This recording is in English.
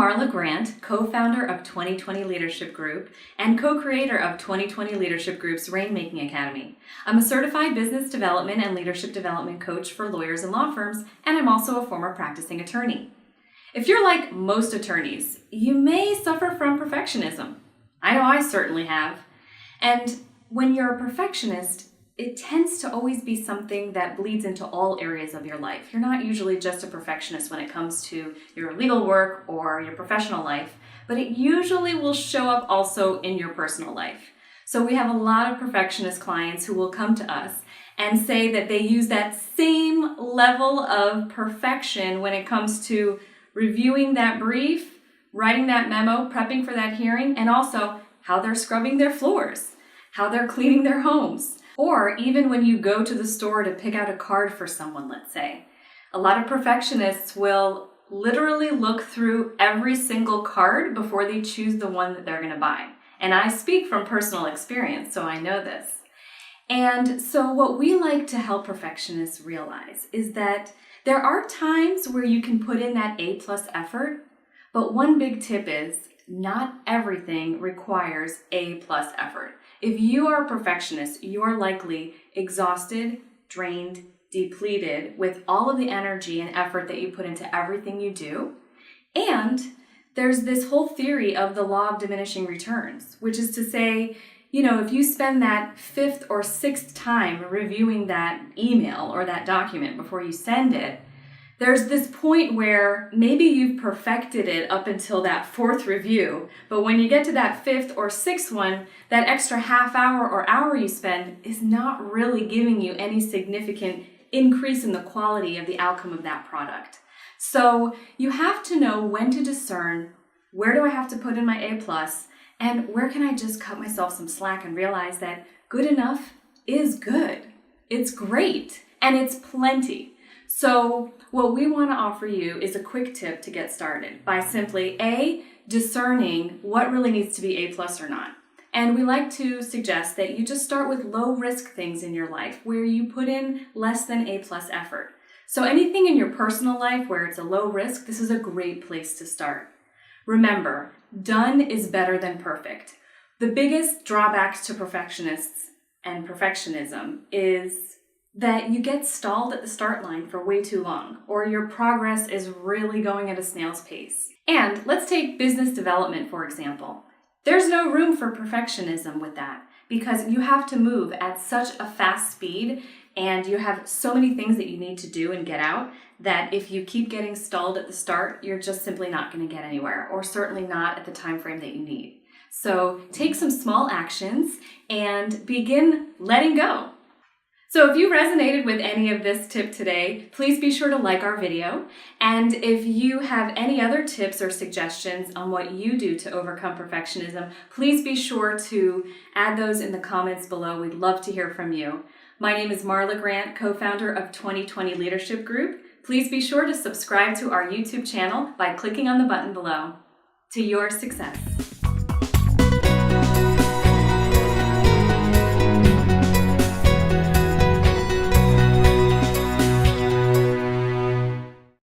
Marla Grant, co-founder of 2020 Leadership Group and co-creator of 2020 Leadership Group's Rainmaking Academy. I'm a certified business development and leadership development coach for lawyers and law firms, and I'm also a former practicing attorney. If you're like most attorneys, you may suffer from perfectionism. I know I certainly have. And when you're a perfectionist, it tends to always be something that bleeds into all areas of your life. You're not usually just a perfectionist when it comes to your legal work or your professional life, but it usually will show up also in your personal life. So we have a lot of perfectionist clients who will come to us and say that they use that same level of perfection when it comes to reviewing that brief, writing that memo, prepping for that hearing, and also how they're scrubbing their floors, how they're cleaning their homes. Or even when you go to the store to pick out a card for someone, let's say. A lot of perfectionists will literally look through every single card before they choose the one that they're going to buy. And I speak from personal experience, so I know this. And so what we like to help perfectionists realize is that there are times where you can put in that A+ effort, but one big tip is not everything requires A+ effort. If you are a perfectionist, you are likely exhausted, drained, depleted with all of the energy and effort that you put into everything you do. And there's this whole theory of the law of diminishing returns, which is to say, if you spend that 5th or 6th time reviewing that email or that document before you send it, there's this point where maybe you've perfected it up until that 4th review, but when you get to that 5th or 6th one, that extra half hour or hour you spend is not really giving you any significant increase in the quality of the outcome of that product. So you have to know when to discern, where do I have to put in my A+, and where can I just cut myself some slack and realize that good enough is good. It's great, and it's plenty. So what we want to offer you is a quick tip to get started by simply A, discerning what really needs to be A+ or not. And we like to suggest that you just start with low risk things in your life where you put in less than A+ effort. So anything in your personal life where it's a low risk, this is a great place to start. Remember, done is better than perfect. The biggest drawbacks to perfectionists and perfectionism is that you get stalled at the start line for way too long, or your progress is really going at a snail's pace. And let's take business development, for example. There's no room for perfectionism with that because you have to move at such a fast speed and you have so many things that you need to do and get out that if you keep getting stalled at the start, you're just simply not going to get anywhere, or certainly not at the time frame that you need. So take some small actions and begin letting go. So if you resonated with any of this tip today, please be sure to like our video. And if you have any other tips or suggestions on what you do to overcome perfectionism, please be sure to add those in the comments below. We'd love to hear from you. My name is Marla Grant, co-founder of 2020 Leadership Group. Please be sure to subscribe to our YouTube channel by clicking on the button below. To your success.